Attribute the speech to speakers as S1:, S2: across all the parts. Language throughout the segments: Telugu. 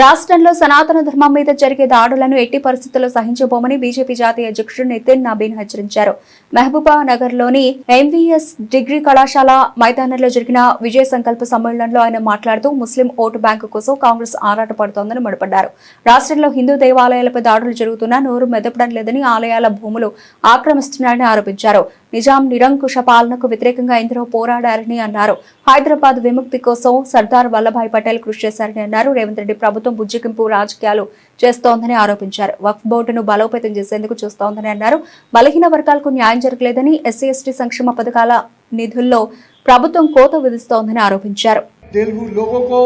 S1: రాష్ట్రంలో సనాతన ధర్మం మీద జరిగే దాడులను ఎట్టి పరిస్థితుల్లో సహించబోమని బీజేపీ జాతీయ అధ్యక్షుడు నితిన్ నబీన్ హెచ్చరించారు. మహబూబా నగర్ లోని ఎంవీఎస్ డిగ్రీ కళాశాల మైదానంలో జరిగిన విజయ సంకల్ప సమ్మేళనంలో ఆయన మాట్లాడుతూ ముస్లిం ఓటు బ్యాంకు కోసం కాంగ్రెస్ ఆరాటపడుతోందని మండిపడ్డారు. రాష్ట్రంలో హిందూ దేవాలయాలపై దాడులు జరుగుతున్నా నోరు మెదపడం లేదని, ఆలయాల భూములు ఆక్రమిస్తున్నారని ఆరోపించారు. నిజాం నిరంకుశ పాలనకు వ్యతిరేకంగా ఎందరో పోరాడారని అన్నారు. హైదరాబాద్ విముక్తి కోసం సర్దార్ వల్లభాయ్ పటేల్ కృషి చేశారని అన్నారు. రేవంత్ రెడ్డి ప్రభుత్వం బుజ్జిగింపు రాజకీయాలు చేస్తోందని ఆరోపించారు. వక్ఫ్ బోర్డును బలోపేతం చేసేందుకు చూస్తోందని అన్నారు. బలహీన వర్గాలకు న్యాయం జరగలేదని, ఎస్సీ ఎస్టీ సంక్షేమ పథకాల నిధుల్లో ప్రభుత్వం కోత విధిస్తోందని ఆరోపించారు.
S2: तेलुगु लोगों को,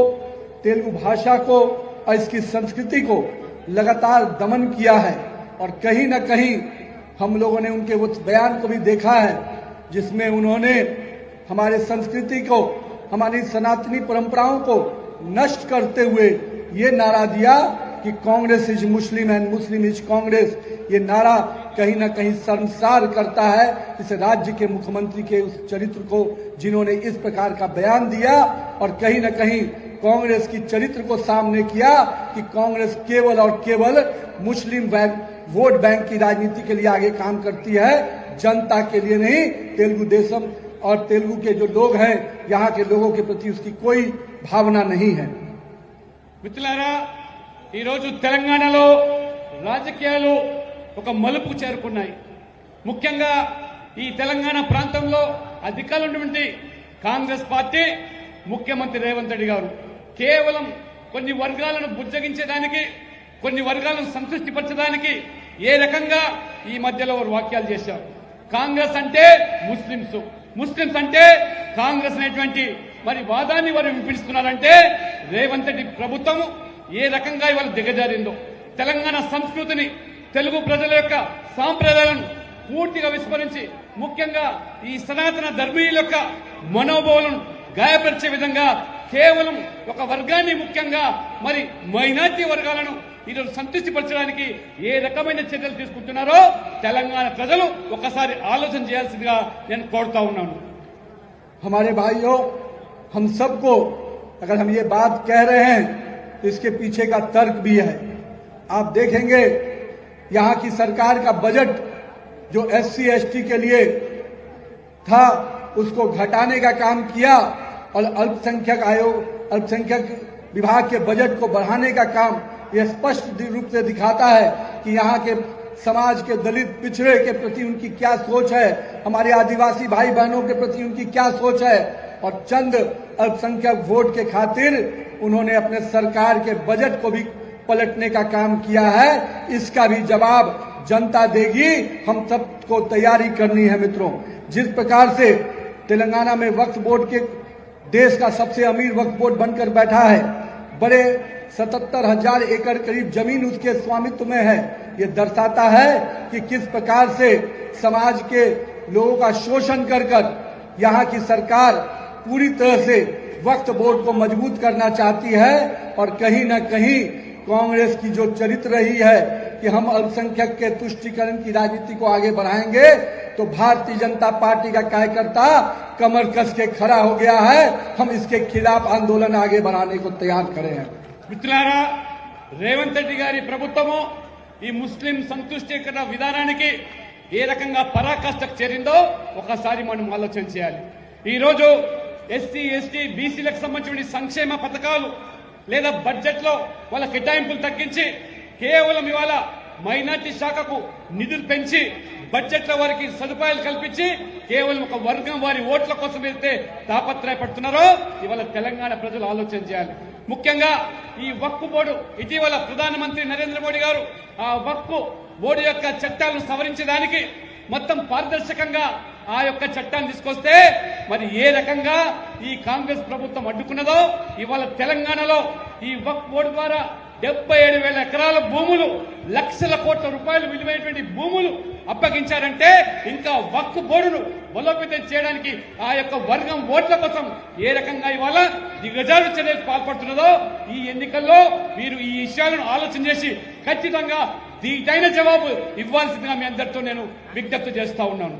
S2: तेलुगु भाषा को और इसकी संस्कृति को लगातार दमन किया है और कहीं न कहीं हम लोगों ने उनके उस बयान को भी देखा है जिसमें उन्होंने हमारे संस्कृति को, हमारी सनातनी परंपराओं को नष्ट करते हुए ये नारा दिया कि Congress is Muslim and Muslim is Congress. ये नारा कहीं न कहीं शर्मसार करता है इस राज्य के मुख्यमंत्री के उस चरित्र को जिन्होंने इस प्रकार का बयान दिया और कहीं न कहीं कांग्रेस की चरित्र को सामने किया कि कांग्रेस केवल और केवल मुस्लिम वोट बैंक की राजनीति के लिए आगे काम करती है, जनता के लिए नहीं। तेलुगु देशम और तेलुगु के जो लोग हैं, यहाँ के लोगों के प्रति उसकी कोई भावना नहीं है।
S3: మిత్రులారా, ఈరోజు తెలంగాణలో రాజకీయాలు ఒక మలుపు చేరుకున్నాయి. ముఖ్యంగా ఈ తెలంగాణ ప్రాంతంలో అధికారంలో ఉన్నటువంటి కాంగ్రెస్ పార్టీ, ముఖ్యమంత్రి రేవంత్ రెడ్డి గారు కేవలం కొన్ని వర్గాలను బుజ్జగించడానికి, కొన్ని వర్గాలను సంతృప్తిపరచడానికి ఏ రకంగా ఈ మధ్యలో వారు వ్యాఖ్యలు చేశారు. కాంగ్రెస్ అంటే ముస్లింస్, ముస్లింస్ అంటే కాంగ్రెస్ అనేటువంటి మరి వాదాన్ని వారు వినిపిస్తున్నారంటే రేవంత్ రెడ్డి ప్రభుత్వం ఏ రకంగా ఇవాళ దిగజారిందో, తెలంగాణ సంస్కృతిని, తెలుగు ప్రజల యొక్క సాంప్రదాయాలను పూర్తిగా విస్మరించి ముఖ్యంగా ఈ సనాతన ధర్మీయుల యొక్క మనోభావాలను గాయపరిచే విధంగా కేవలం ఒక వర్గాన్ని, ముఖ్యంగా మరి మైనార్టీ వర్గాలను ఈరోజు సంతృప్తిపరచడానికి ఏ రకమైన చర్యలు తీసుకుంటున్నారో తెలంగాణ ప్రజలు ఒకసారి ఆలోచన చేయాల్సిందిగా నేను కోరుతా ఉన్నాను.
S2: हमारे भाइयों, हम सबको अगर हम ये बात कह रहे हैं तो इसके पीछे का तर्क भी है। आप देखेंगे यहाँ की सरकार का बजट जो एससी एसटी के लिए था उसको घटाने का काम किया और अल्पसंख्यक आयोग, अल्पसंख्यक विभाग के बजट को बढ़ाने का काम यह स्पष्ट रूप से दिखाता है कि यहाँ के समाज के दलित पिछड़े के प्रति उनकी क्या सोच है, हमारे आदिवासी भाई बहनों के प्रति उनकी क्या सोच है। और चंद अल्पसंख्यक वोट के खातिर उन्होंने अपने सरकार के बजट को भी पलटने का काम किया है। इसका भी जवाब जनता देगी, हम सबको तैयारी करनी है। मित्रों, जिस प्रकार से तेलंगाना में वक्फ बोर्ड के देश का सबसे अमीर वक्फ बोर्ड बनकर बैठा है, बड़े 77,000 एकड़ करीब जमीन उसके स्वामित्व में है, ये दर्शाता है कि किस प्रकार से समाज के लोगों का शोषण कर यहाँ की सरकार पूरी तरह से वक्फ बोर्ड को मजबूत करना चाहती है। और कहीं न कहीं कांग्रेस की जो चरित्र रही है कि हम अल्पसंख्यक के तुष्टीकरण की राजनीति को आगे बढ़ाएंगे, तो भारतीय जनता पार्टी का कार्यकर्ता कमर कस के खड़ा हो गया है। हम इसके खिलाफ आंदोलन आगे बढ़ाने को तैयार खड़े हैं।
S3: మిత్రులారా, రేవంత్ రెడ్డి గారి ప్రభుత్వము ఈ ముస్లిం సంతుష్టీకరణ విధానానికి ఏ రకంగా పరాకాష్ఠకు చేరిందో ఒకసారి మనం ఆలోచన చేయాలి. ఈరోజు ఎస్సీ ఎస్టీ బీసీలకు సంబంధించిన సంక్షేమ పథకాలు లేదా బడ్జెట్లో వాళ్ళ కేటాయింపులు తగ్గించి కేవలం ఇవాళ మైనార్టీ శాఖకు నిధులు పెంచి బడ్జెట్లో వారికి సదుపాయాలు కల్పించి కేవలం ఒక వర్గం వారి ఓట్ల కోసం వెళ్తే తాపత్రయపడుతున్నారో ఇవాళ తెలంగాణ ప్రజలు ఆలోచన చేయాలి. ముఖ్యంగా ఈ వక్ఫ్ బోర్డు, ఇటీవల ప్రధానమంత్రి నరేంద్ర మోడీ గారు ఆ వక్ఫ్ బోర్డు యొక్క చట్టాలను సవరించడానికి మొత్తం పారదర్శకంగా ఆ యొక్క చట్టాన్ని తీసుకొస్తే మరి ఏ రకంగా ఈ కాంగ్రెస్ ప్రభుత్వం అడ్డుకున్నదో ఇవాళ తెలంగాణలో ఈ వక్ఫ్ బోర్డు ద్వారా 77,000 ఎకరాల భూములు, లక్షల కోట్ల రూపాయలు విలువైనటువంటి భూములు అప్పగించారంటే ఇంకా వక్ఫ్ బోర్డును బలోపేతం చేయడానికి ఆ యొక్క వర్గం ఓట్ల కోసం ఏ రకంగా ఇవాళ దిగజారు చర్యలకు పాల్పడుతున్నదో ఈ ఎన్నికల్లో మీరు ఈ విషయాలను ఆలోచన చేసి ఖచ్చితంగా దీటైన జవాబు ఇవ్వాల్సిందిగా మీ అందరితో నేను విజ్ఞప్తి చేస్తా ఉన్నాను.